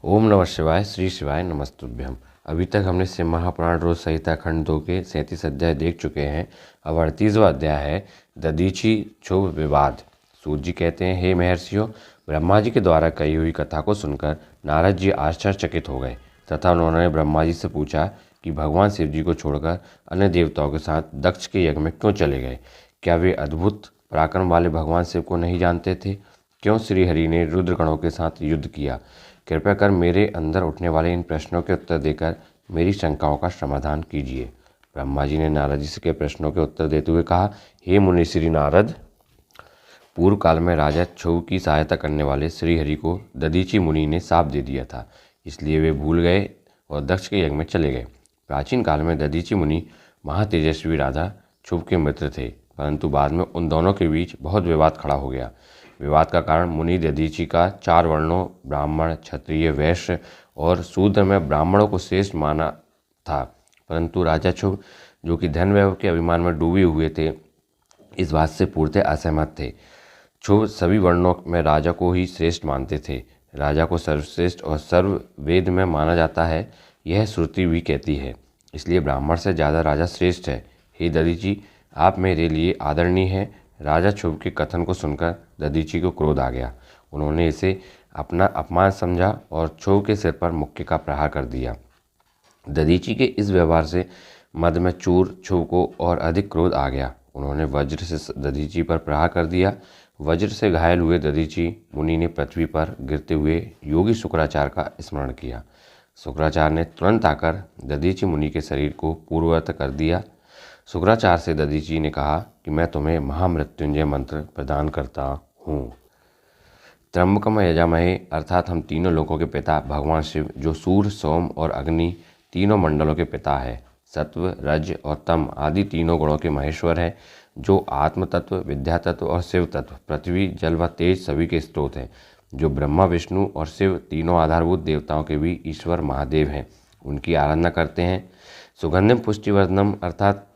ओम नमः शिवाय। श्री शिवाय नमस्तुभ्यम। अभी तक हमने शिव महापुराण रोज संहिता खंड 2 के 37 अध्याय देख चुके हैं। अब 38वां अध्याय है दधीचि क्षुभ विवाद। सूत जी कहते हैं, हे महर्षियों, ब्रह्मा जी के द्वारा कही हुई कथा को सुनकर नारद जी आश्चर्यचकित हो गए तथा उन्होंने ब्रह्मा जी से पूछा कि भगवान शिव जी को छोड़कर अन्य देवताओं के साथ दक्ष के यज्ञ में क्यों चले गए। क्या वे अद्भुत पराक्रम वाले भगवान शिव को नहीं जानते थे? क्यों श्रीहरि ने रुद्रगणों के साथ युद्ध किया? कृपया कर मेरे अंदर उठने वाले इन प्रश्नों के उत्तर देकर मेरी शंकाओं का समाधान कीजिए। ब्रह्मा जी ने नारद जी के प्रश्नों के उत्तर देते हुए कहा, हे मुनि श्री नारद, पूर्व काल में राजा क्षुभ की सहायता करने वाले श्रीहरि को दधीचि मुनि ने शाप दे दिया था, इसलिए वे भूल गए और दक्ष के यज्ञ में चले गए। प्राचीन काल में दधीचि मुनि महातेजस्वी राजा क्षुभ के मित्र थे, परंतु बाद में उन दोनों के बीच बहुत विवाद खड़ा हो गया। विवाद का कारण मुनि दधीचि का 4 वर्णों ब्राह्मण, क्षत्रिय, वैश्य और शूद्र में ब्राह्मणों को श्रेष्ठ माना था, परंतु राजा क्षुभ, जो कि धन वैभव के अभिमान में डूबे हुए थे, इस बात से पूर्णतः असहमत थे। क्षुभ सभी वर्णों में राजा को ही श्रेष्ठ मानते थे। राजा को सर्वश्रेष्ठ और सर्ववेद में माना जाता है, यह श्रुति भी कहती है, इसलिए ब्राह्मण से ज़्यादा राजा श्रेष्ठ है। हे दधीचि, आप मेरे लिए आदरणीय हैं। राजा क्षुभ के कथन को सुनकर दधीचि को क्रोध आ गया। उन्होंने इसे अपना अपमान समझा और क्षुभ के सिर पर मुक्के का प्रहार कर दिया। दधीचि के इस व्यवहार से मद में चूर क्षुभ को और अधिक क्रोध आ गया। उन्होंने वज्र से दधीचि पर प्रहार कर दिया। वज्र से घायल हुए दधीचि मुनि ने पृथ्वी पर गिरते हुए योगी शुक्राचार्य का स्मरण किया। शुक्राचार्य ने तुरंत आकर दधीचि मुनि के शरीर को पूर्ववत कर दिया। शुक्राचार्य से दधीचि ने कहा कि मैं तुम्हें महामृत्युंजय मंत्र प्रदान करता हूँ। त्र्यंबकम यजामहे, अर्थात हम तीनों लोकों के पिता भगवान शिव, जो सूर्य, सोम और अग्नि तीनों मंडलों के पिता है, सत्व, रज और तम आदि तीनों गुणों के महेश्वर है, जो आत्म तत्व, विद्या तत्व और शिव तत्व, पृथ्वी, जल व तेज सभी के स्रोत हैं, जो ब्रह्मा, विष्णु और शिव तीनों आधारभूत देवताओं के भी ईश्वर महादेव हैं, उनकी आराधना करते हैं। सुगंधिम पुष्टिवर्धनम, अर्थात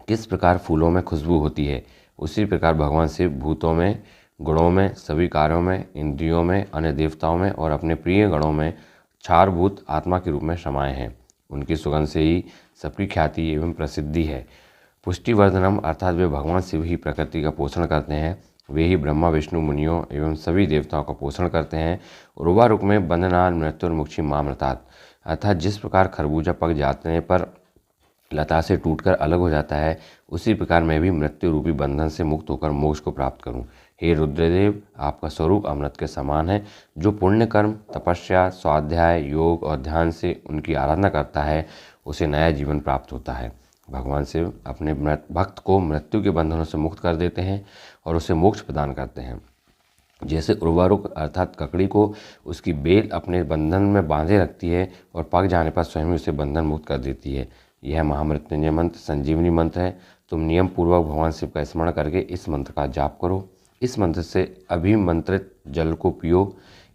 किस प्रकार फूलों में खुशबू होती है, उसी प्रकार भगवान शिव भूतों में, गुणों में, सभी कार्यों में, इंद्रियों में, अन्य देवताओं में और अपने प्रिय गणों में क्षारभूत आत्मा के रूप में समाये हैं। उनकी सुगंध से ही सबकी ख्याति एवं प्रसिद्धि है। पुष्टिवर्धनम, अर्थात वे भगवान शिव ही प्रकृति का पोषण करते हैं। वे ही ब्रह्मा, विष्णु, मुनियों एवं सभी देवताओं का पोषण करते हैं। उर्वा रुक में बंधनान मृत्युर्मुक्षी मामृतात्, अर्थात जिस प्रकार खरबूजा पक जाने पर लता से टूटकर अलग हो जाता है, उसी प्रकार मैं भी मृत्यु रूपी बंधन से मुक्त होकर मोक्ष को प्राप्त करूं। हे रुद्रदेव, आपका स्वरूप अमृत के समान है। जो पुण्य कर्म, तपस्या, स्वाध्याय, योग और ध्यान से उनकी आराधना करता है, उसे नया जीवन प्राप्त होता है। भगवान शिव अपने भक्त को मृत्यु के बंधनों से मुक्त कर देते हैं और उसे मोक्ष प्रदान करते हैं। जैसे उर्वारुक अर्थात ककड़ी को उसकी बेल अपने बंधन में बांधे रखती है और पक जाने पर स्वयं उसे बंधन मुक्त कर देती है। यह महामृत्युंजय मंत्र संजीवनी मंत्र है। तुम नियम पूर्वक भगवान शिव का स्मरण करके इस मंत्र का जाप करो। इस मंत्र से अभिमंत्रित जल को पियो।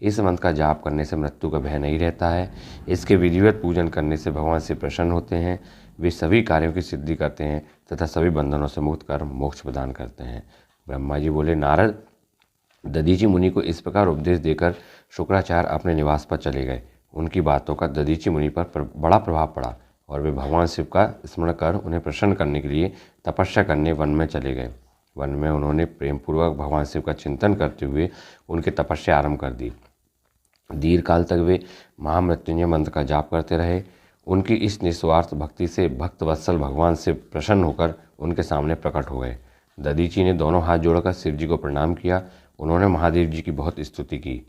इस मंत्र का जाप करने से मृत्यु का भय नहीं रहता है। इसके विधिवत पूजन करने से भगवान शिव प्रसन्न होते हैं। वे सभी कार्यों की सिद्धि करते हैं तथा सभी बंधनों से मुक्त कर मोक्ष प्रदान करते हैं। ब्रह्मा जी बोले, नारद, दधीचि मुनि को इस प्रकार उपदेश देकर शुक्राचार्य अपने निवास पर चले गए। उनकी बातों का दधीचि मुनि पर बड़ा प्रभाव पड़ा और वे भगवान शिव का स्मरण कर उन्हें प्रसन्न करने के लिए तपस्या करने वन में चले गए। वन में उन्होंने प्रेम पूर्वक भगवान शिव का चिंतन करते हुए उनकी तपस्या आरंभ कर दी। दीर्घ काल तक वे महामृत्युंजय मंत्र का जाप करते रहे। उनकी इस निस्वार्थ भक्ति से भक्त वत्सल भगवान शिव प्रसन्न होकर उनके सामने प्रकट हो गए। दधीचि ने दोनों हाथ जोड़कर शिव जी को प्रणाम किया। उन्होंने महादेव जी की बहुत स्तुति की।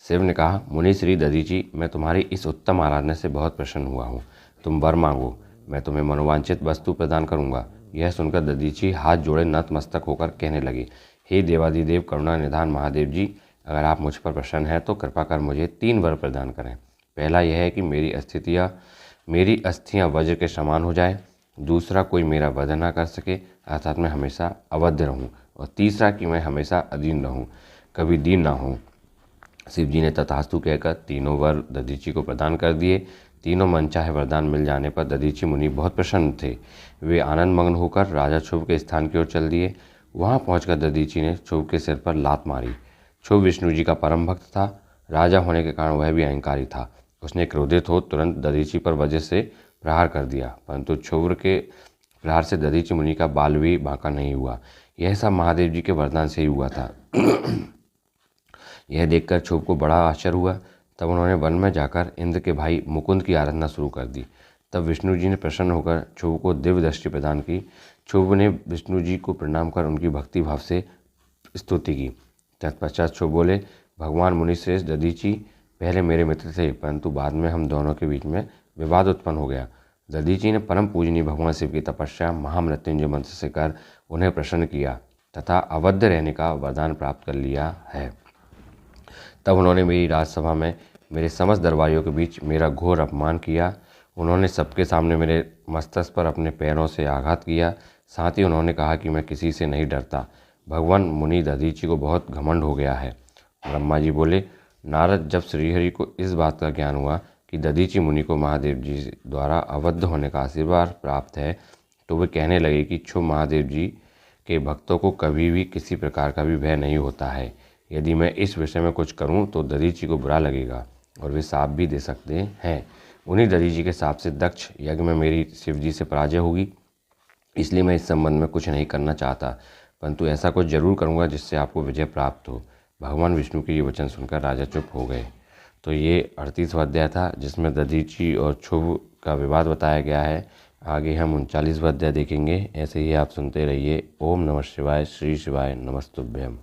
शिव ने कहा, मुनि श्री दधीचि, मैं तुम्हारी इस उत्तम आराधना से बहुत प्रसन्न हुआ हूँ। तुम वर मांगो, मैं तुम्हें मनोवांछित वस्तु प्रदान करूँगा। यह सुनकर दधीचि हाथ जोड़े नतमस्तक होकर कहने लगी, हे देवादिदेव करुणा निधान महादेव जी, अगर आप मुझ पर प्रसन्न हैं तो कृपा कर मुझे 3 वर प्रदान करें। पहला यह है कि मेरी अस्थियाँ वज्र के समान हो जाए। दूसरा, कोई मेरा वध ना कर सके, अर्थात मैं हमेशा अवध्य रहूँ। और तीसरा कि मैं हमेशा अधीन रहूँ, कभी दीन ना हूँ। शिव जी ने तथास्तु कहकर तीनों वर दधीचि को प्रदान कर दिए। तीनों मनचाहे वरदान मिल जाने पर दधीचि मुनि बहुत प्रसन्न थे। वे आनंद मग्न होकर राजा क्षुभ के स्थान की ओर चल दिए। वहाँ पहुंचकर दधीचि ने क्षुभ के सिर पर लात मारी। क्षुभ विष्णु जी का परम भक्त था। राजा होने के कारण वह भी अहंकारी था। उसने क्रोधित हो तुरंत दधीचि पर वज्र से प्रहार कर दिया, परंतु क्षुब्र के प्रहार से दधीचि मुनि का बाल भी बांका नहीं हुआ। यह सब महादेव जी के वरदान से ही हुआ था। यह देखकर क्षुब्र को बड़ा आश्चर्य हुआ। तब उन्होंने वन में जाकर इंद्र के भाई मुकुंद की आराधना शुरू कर दी। तब विष्णु जी ने प्रसन्न होकर क्षुब्र को दिव्य दृष्टि प्रदान की। क्षुब्र ने विष्णु जी को प्रणाम कर उनकी भक्ति भाव से स्तुति की। तत्पश्चात क्षुब्र बोले, भगवान मुनिश्रेष्ठ दधीचि पहले मेरे मित्र थे, परंतु बाद में हम दोनों के बीच में विवाद उत्पन्न हो गया। दधीचि ने परम पूजनीय भगवान शिव की तपस्या महामृत्युंजय मंत्र से कर उन्हें प्रसन्न किया तथा अवध्य रहने का वरदान प्राप्त कर लिया है। तब उन्होंने मेरी राजसभा में मेरे समस्त दरबारियों के बीच मेरा घोर अपमान किया। उन्होंने सबके सामने मेरे मस्तक पर अपने पैरों से आघात किया। साथ ही उन्होंने कहा कि मैं किसी से नहीं डरता। भगवान मुनि दधीचि को बहुत घमंड हो गया है। ब्रह्मा जी बोले, नारद, जब श्रीहरि को इस बात का ज्ञान हुआ कि दधीचि मुनि को महादेव जी द्वारा अवध्य होने का आशीर्वाद प्राप्त है, तो वे कहने लगे कि क्षुब्र महादेव जी के भक्तों को कभी भी किसी प्रकार का भी भय नहीं होता है। यदि मैं इस विषय में कुछ करूं तो दधीचि को बुरा लगेगा और वे साप भी दे सकते हैं। उन्हीं दधीचि के साप से दक्ष यज्ञ में मेरी शिव जी से पराजय होगी। इसलिए मैं इस संबंध में कुछ नहीं करना चाहता, परंतु ऐसा कुछ जरूर करूंगा जिससे आपको विजय प्राप्त हो। भगवान विष्णु के ये वचन सुनकर राजा चुप हो गए। तो ये 38वां अध्याय था, जिसमें दधीचि और क्षुब्र का विवाद बताया गया है। आगे हम 39वां अध्याय देखेंगे। ऐसे ही आप सुनते रहिए। ओम नमः शिवाय। श्री शिवाय नमस्तुभ्यम।